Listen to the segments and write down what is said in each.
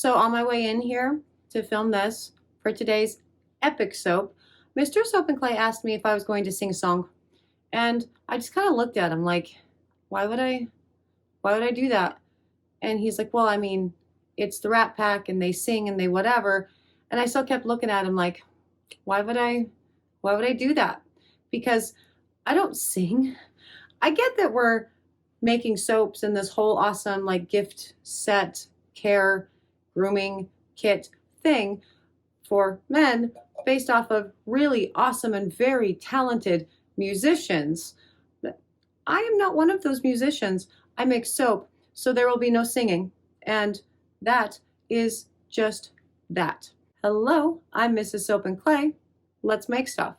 So on my way in here to film this for today's epic soap, Mr. Soap and Clay asked me if I was going to sing a song. And I just kind of looked at him like, why would I do that? And he's like, well, I mean, it's the Rat Pack and they sing and they whatever. And I still kept looking at him like, why would I do that? Because I don't sing. I get that we're making soaps and this whole awesome like gift set, care, grooming kit thing for men based off of really awesome and very talented musicians. But I am not one of those musicians. I make soap, so there will be no singing. And that is just that. Hello, I'm Mrs. Soap and Clay. Let's make stuff.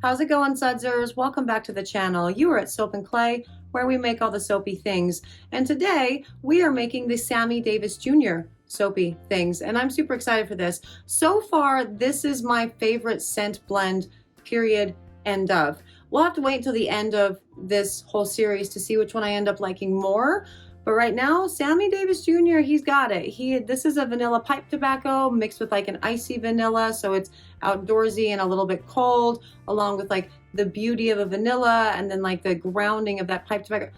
How's it going, Sudsers? Welcome back to the channel. You are at Soap and Clay, where we make all the soapy things. And today we are making the Sammy Davis Jr. soapy things, and I'm super excited for this. So far, this is my favorite scent blend, period, end of. We'll have to wait until the end of this whole series to see which one I end up liking more. But right now, Sammy Davis Jr., he's got it. This is a vanilla pipe tobacco mixed with like an icy vanilla, so it's outdoorsy and a little bit cold, along with like the beauty of a vanilla and then like the grounding of that pipe tobacco.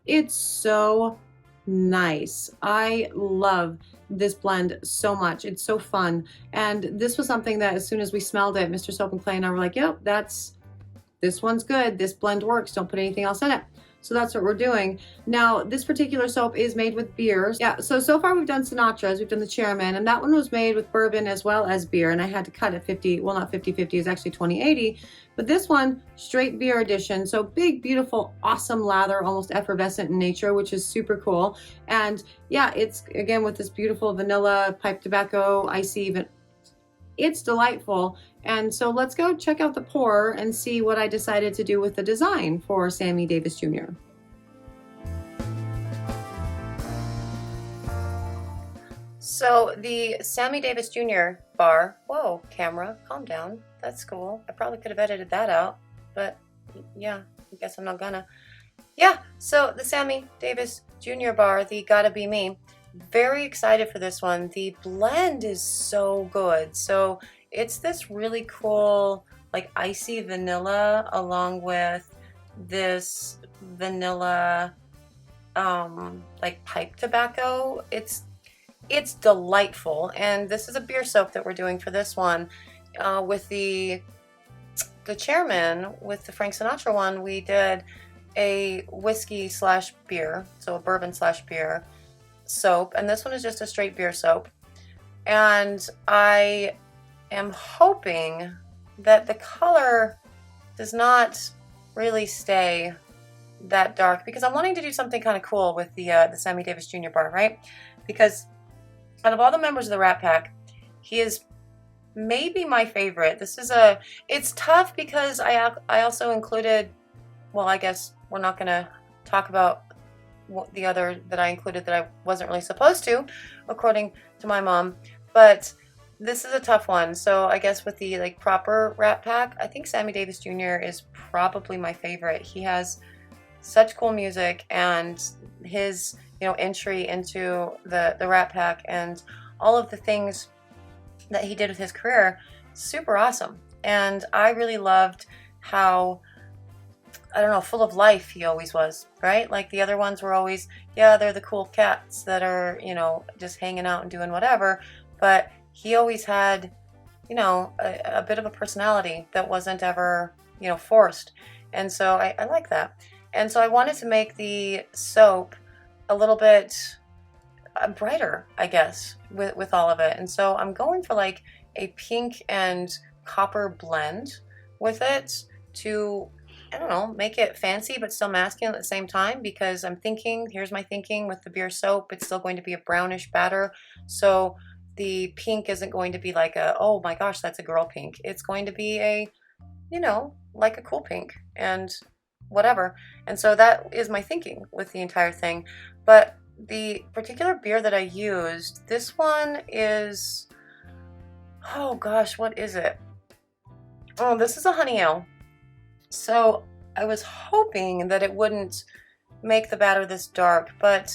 It's so nice. I love this blend so much. It's so fun. And this was something that as soon as we smelled it, Mr. Soap and Clay and I were like, yep, this one's good. This blend works. Don't put anything else in it. So that's what we're doing. Now, this particular soap is made with beers. Yeah, so far we've done Sinatra's, we've done the Chairman, and that one was made with bourbon as well as beer, and I had to cut it 50, well not 50-50, it's actually 20-80, but this one, straight beer edition. So big, beautiful, awesome lather, almost effervescent in nature, which is super cool. And yeah, it's, again, with this beautiful vanilla, pipe tobacco, icy, even. It's delightful. And so let's go check out the pour and see what I decided to do with the design for Sammy Davis Jr. So the Sammy Davis Jr. bar, whoa, camera, calm down. That's cool. I probably could have edited that out, but yeah, I guess I'm not gonna. Yeah, so the Sammy Davis Jr. bar, the Gotta Be Me. Very excited for this one. The blend is so good. So it's this really cool like icy vanilla along with this vanilla like pipe tobacco. It's delightful. And this is a beer soap that we're doing for this one. With the Chairman, with the Frank Sinatra one, we did a whiskey slash beer, so a bourbon slash beer soap, and this one is just a straight beer soap. And I am hoping that the color does not really stay that dark, because I'm wanting to do something kind of cool with the Sammy Davis Jr. bar, right? Because out of all the members of the Rat Pack, he is maybe my favorite. It's tough because I also included, well, I guess we're not gonna talk about the other that I included that I wasn't really supposed to, according to my mom, but this is a tough one. So I guess with the like proper Rat Pack, I think Sammy Davis Jr. is probably my favorite. He has such cool music, and his entry into the Rat Pack and all of the things that he did with his career, super awesome. And I really loved how I don't know, full of life he always was, right? Like the other ones were always, yeah, they're the cool cats that are, you know, just hanging out and doing whatever. But he always had, you know, a bit of a personality that wasn't ever, you know, forced. And so I like that. And so I wanted to make the soap a little bit brighter, I guess, with all of it. And so I'm going for like a pink and copper blend with it to, I don't know, make it fancy but still masculine at the same time, because I'm thinking, here's my thinking with the beer soap, it's still going to be a brownish batter. So the pink isn't going to be like a, oh my gosh, that's a girl pink. It's going to be a, you know, like a cool pink and whatever. And so that is my thinking with the entire thing. But the particular beer that I used, this one is, oh gosh, what is it? Oh, this is a honey ale. So I was hoping that it wouldn't make the batter this dark, but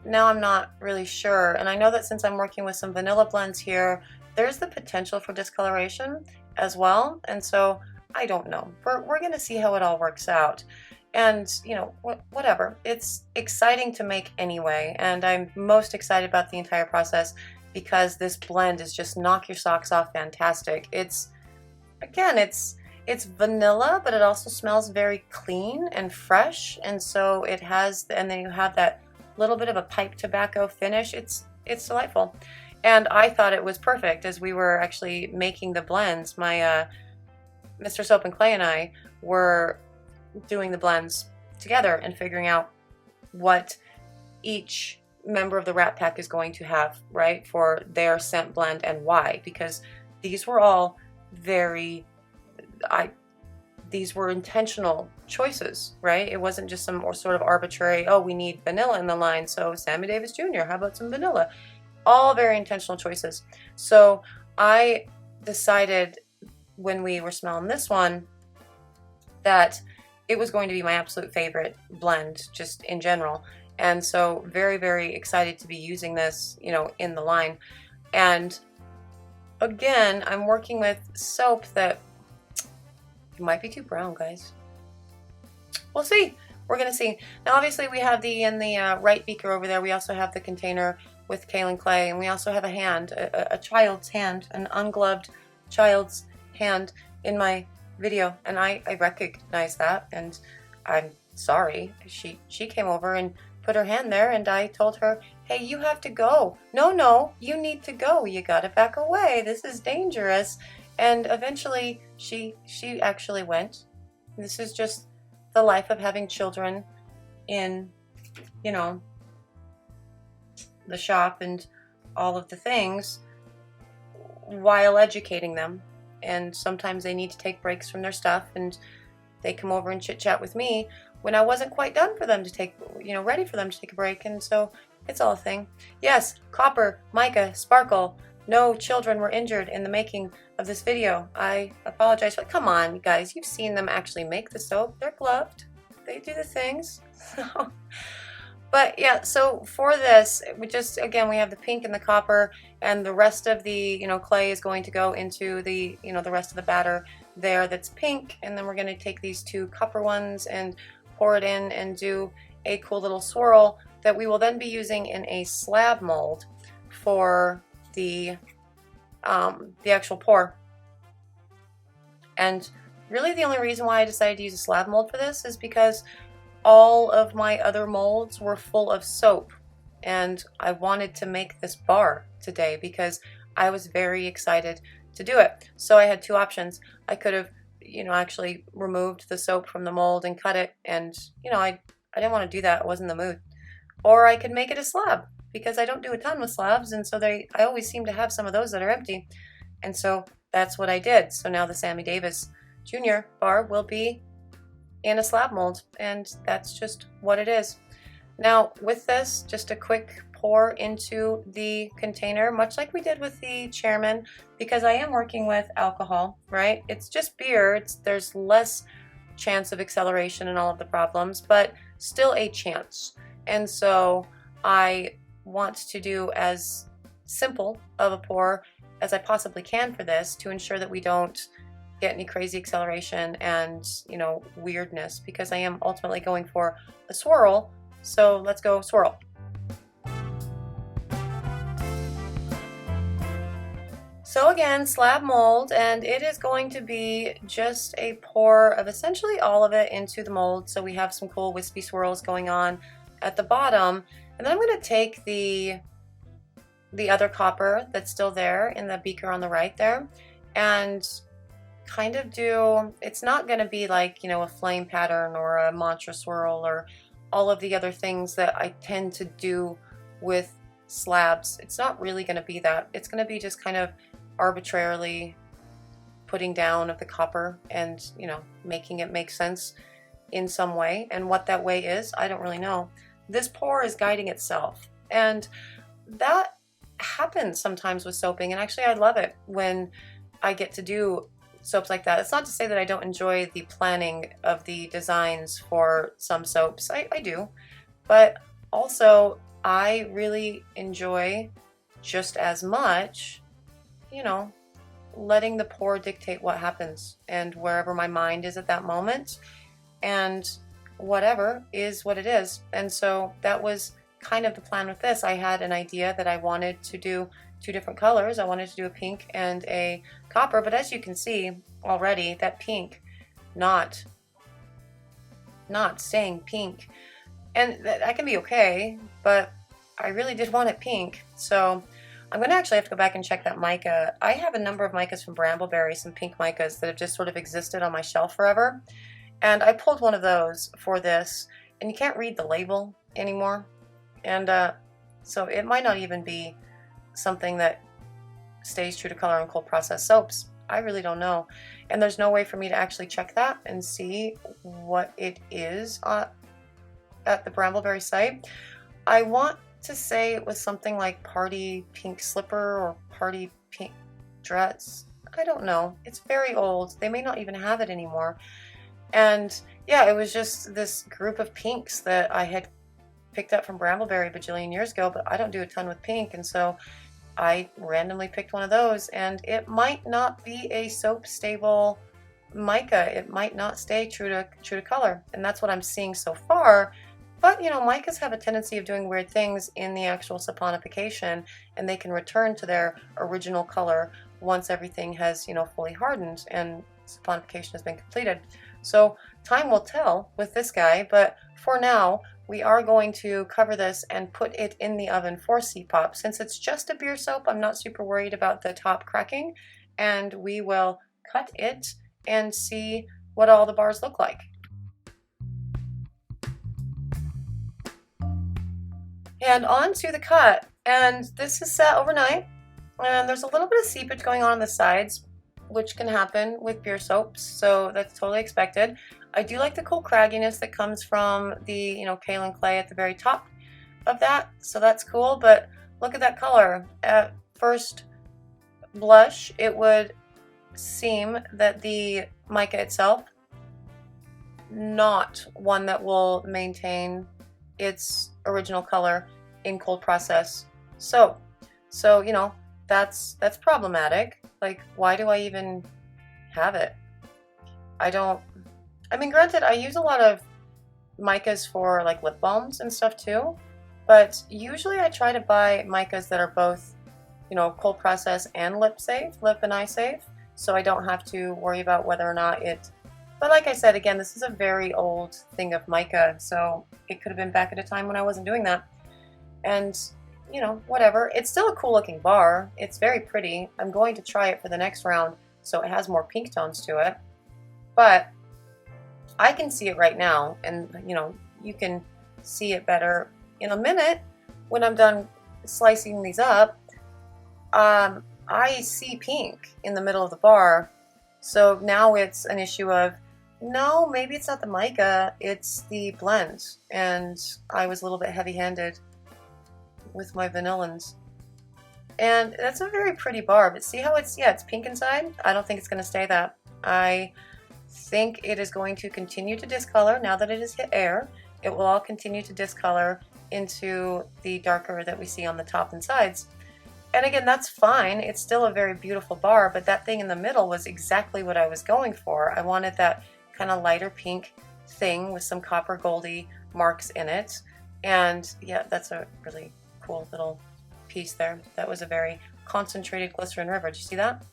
now I'm not really sure. And I know that since I'm working with some vanilla blends here, there's the potential for discoloration as well. And so I don't know. We're going to see how it all works out. And, you know, whatever. It's exciting to make anyway. And I'm most excited about the entire process because this blend is just knock your socks off fantastic. It's, again, it's vanilla, but it also smells very clean and fresh. And so it has, and then you have that little bit of a pipe tobacco finish. It's delightful. And I thought it was perfect as we were actually making the blends. My Mr. Soap and Clay and I were doing the blends together and figuring out what each member of the Rat Pack is going to have, right, for their scent blend and why, because these were all very, these were intentional choices, right? It wasn't just some sort of arbitrary, oh, we need vanilla in the line, so Sammy Davis Jr., how about some vanilla? All very intentional choices. So I decided when we were smelling this one that it was going to be my absolute favorite blend just in general. And so very, very excited to be using this, you know, in the line. And again, I'm working with soap that might be too brown, guys. We'll see. We're going to see. Now, obviously, we have the, in the right beaker over there, we also have the container with kaolin clay, and we also have a hand, a child's hand, an ungloved child's hand in my video, and I recognize that, and I'm sorry. She came over and put her hand there, and I told her, hey, you have to go. No, you need to go. You gotta back away. This is dangerous. And eventually she actually went. This is just the life of having children in, you know, the shop and all of the things while educating them. And sometimes they need to take breaks from their stuff, and they come over and chit chat with me when I wasn't quite done for them to take, you know, ready for them to take a break. And so it's all a thing. Yes, copper, mica, sparkle. No children were injured in the making of this video. I apologize, but come on, you guys, you've seen them actually make the soap. They're gloved. They do the things. But yeah, so for this, we just, again, we have the pink and the copper, and the rest of the, you know, clay is going to go into the, you know, the rest of the batter there that's pink. And then we're going to take these two copper ones and pour it in and do a cool little swirl that we will then be using in a slab mold for the actual pour. And really the only reason why I decided to use a slab mold for this is because all of my other molds were full of soap, and I wanted to make this bar today because I was very excited to do it. So I had two options. I could have, you know, actually removed the soap from the mold and cut it, and, you know, I didn't want to do that. I wasn't in the mood. Or I could make it a slab, because I don't do a ton with slabs, and so I always seem to have some of those that are empty. And so that's what I did. So now the Sammy Davis Jr. bar will be in a slab mold, and that's just what it is. Now with this, just a quick pour into the container, much like we did with the Chairman, because I am working with alcohol, right? It's just beer. There's less chance of acceleration and all of the problems, but still a chance. And so I want to do as simple of a pour as I possibly can for this to ensure that we don't get any crazy acceleration and, you know, weirdness, because I am ultimately going for a swirl. So let's go swirl. So again, slab mold, and it is going to be just a pour of essentially all of it into the mold. So we have some cool wispy swirls going on at the bottom. And then I'm going to take the other copper that's still there in the beaker on the right there, and kind of do, it's not going to be like, you know, a flame pattern or a mantra swirl or all of the other things that I tend to do with slabs. It's not really going to be that. It's going to be just kind of arbitrarily putting down of the copper and, you know, making it make sense in some way. And what that way is, I don't really know. This pour is guiding itself, and that happens sometimes with soaping, and actually I love it when I get to do soaps like that. It's not to say that I don't enjoy the planning of the designs for some soaps. I do, but also I really enjoy just as much, you know, letting the pour dictate what happens and wherever my mind is at that moment, and whatever is what it is. And so that was kind of the plan with this. I had an idea that I wanted to do two different colors. I wanted to do a pink and a copper, but as you can see already, that pink not staying pink, and that can be okay, but I really did want it pink. So I'm going to actually have to go back and check that mica. I have a number of micas from Brambleberry, some pink micas that have just sort of existed on my shelf forever, and I pulled one of those for this, and you can't read the label anymore, and so it might not even be something that stays true to color in cold process soaps. I really don't know, and there's no way for me to actually check that and see what it is at the Brambleberry site. I want to say it was something like Party Pink Slipper or Party Pink Dress. I don't know. It's very old. They may not even have it anymore. And yeah, it was just this group of pinks that I had picked up from Brambleberry a bajillion years ago, but I don't do a ton with pink, and so I randomly picked one of those, and it might not be a soap stable mica. It might not stay true to color, and that's what I'm seeing so far. But you know, micas have a tendency of doing weird things in the actual saponification, and they can return to their original color once everything has, you know, fully hardened and saponification has been completed. So time will tell with this guy, but for now we are going to cover this and put it in the oven for C-pop. Since it's just a beer soap, I'm not super worried about the top cracking, and we will cut it and see what all the bars look like. And on to the cut, and this is set overnight, and there's a little bit of seepage going on the sides, which can happen with beer soaps, so that's totally expected. I do like the cool cragginess that comes from the, you know, kaolin clay at the very top of that, so that's cool. But look at that color. At first blush, it would seem that the mica itself, not one that will maintain its original color in cold process soap. So you know, that's problematic. Like, why do I even have it? I mean, granted, I use a lot of micas for like lip balms and stuff too, but usually I try to buy micas that are both, you know, cold process and lip and eye safe, so I don't have to worry about whether or not it. But like I said, again, this is a very old thing of mica, so it could have been back at a time when I wasn't doing that. And you know, whatever. It's still a cool looking bar. It's very pretty. I'm going to try it for the next round so it has more pink tones to it. But I can see it right now, and you know, you can see it better in a minute when I'm done slicing these up. I see pink in the middle of the bar, so now it's an issue of, no, maybe it's not the mica, it's the blend, and I was a little bit heavy-handed with my vanillins. And that's a very pretty bar, but see how it's pink inside? I don't think it's going to stay that. I think it is going to continue to discolor now that it has hit air. It will all continue to discolor into the darker that we see on the top and sides. And again, that's fine. It's still a very beautiful bar, but that thing in the middle was exactly what I was going for. I wanted that kind of lighter pink thing with some copper goldy marks in it. And yeah, that's a really cool little piece there. That was a very concentrated glycerin river. Did you see that?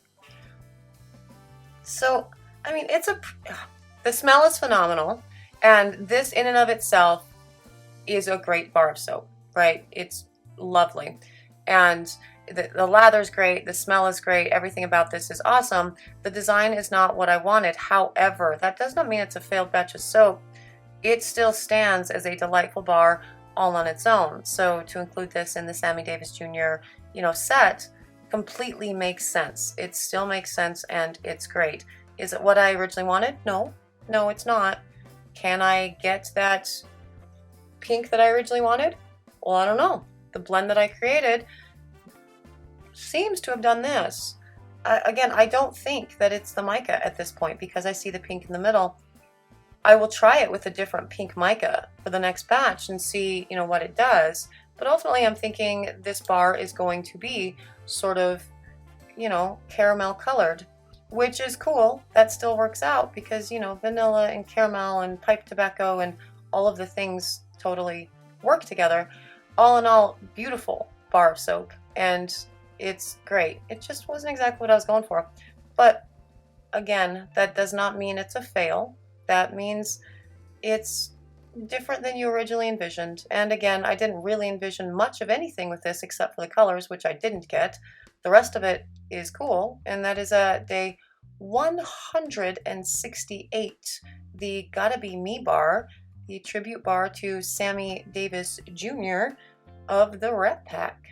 So, I mean, the smell is phenomenal. And this in and of itself is a great bar of soap, right? It's lovely. And the lather's great, the smell is great, everything about this is awesome. The design is not what I wanted. However, that does not mean it's a failed batch of soap. It still stands as a delightful bar all on its own. So to include this in the Sammy Davis Jr., set completely makes sense. It still makes sense and it's great. Is it what I originally wanted? No, it's not. Can I get that pink that I originally wanted? Well, I don't know. The blend that I created seems to have done this. Again, I don't think that it's the mica at this point because I see the pink in the middle. I will try it with a different pink mica for the next batch and see, what it does. But ultimately, I'm thinking this bar is going to be sort of, caramel colored, which is cool. That still works out because, vanilla and caramel and pipe tobacco and all of the things totally work together. All in all, beautiful bar of soap. And it's great. It just wasn't exactly what I was going for. But again, that does not mean it's a fail. That means it's different than you originally envisioned. And again, I didn't really envision much of anything with this except for the colors, which I didn't get. The rest of it is cool. And that is day 168, the Gotta Be Me bar, the tribute bar to Sammy Davis Jr. of the Rep Pack.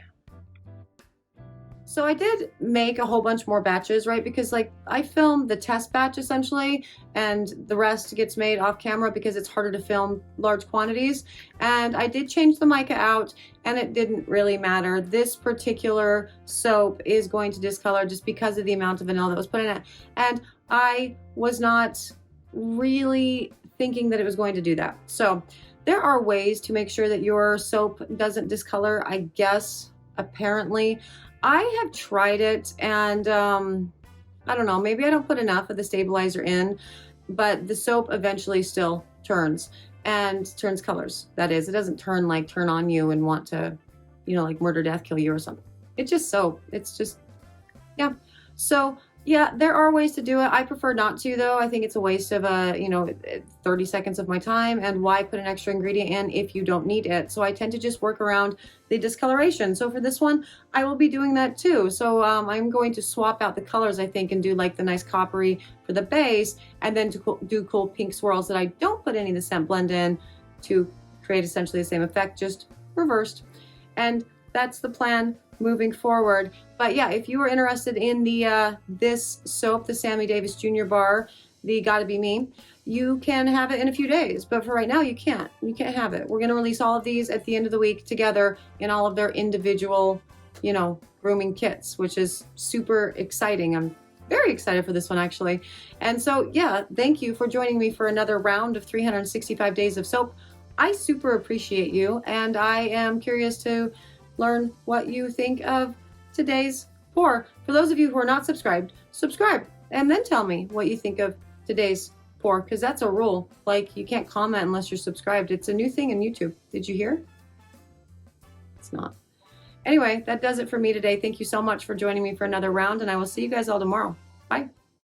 So I did make a whole bunch more batches, right? Because I filmed the test batch essentially, and the rest gets made off camera because it's harder to film large quantities. And I did change the mica out and it didn't really matter. This particular soap is going to discolor just because of the amount of vanilla that was put in it. And I was not really thinking that it was going to do that. So there are ways to make sure that your soap doesn't discolor, I guess, apparently. I have tried it and I don't know, maybe I don't put enough of the stabilizer in, but the soap eventually still turns and turns colors. That is, it doesn't turn on you and want to, murder, death, kill you or something. It's just soap. It's just, yeah. So yeah, there are ways to do it. I prefer not to though. I think it's a waste of 30 seconds of my time, and why put an extra ingredient in if you don't need it? So I tend to just work around the discoloration. So for this one, I will be doing that too. So I'm going to swap out the colors, I think, and do the nice coppery for the base, and then to do cool pink swirls that I don't put any of the scent blend in to create essentially the same effect, just reversed. And that's the plan moving forward. But yeah, if you are interested in the this soap, the Sammy Davis Jr. bar, the Gotta Be Me, you can have it in a few days, but for right now you can't have it. We're going to release all of these at the end of the week together in all of their individual grooming kits, which is super exciting. I'm very excited for this one actually. And so yeah, thank you for joining me for another round of 365 days of soap. I super appreciate you, and I am curious to learn what you think of today's pour. For those of you who are not subscribed, subscribe and then tell me what you think of today's pour, because that's a rule. You can't comment unless you're subscribed. It's a new thing in YouTube. Did you hear? It's not. Anyway, that does it for me today. Thank you so much for joining me for another round, and I will see you guys all tomorrow. Bye.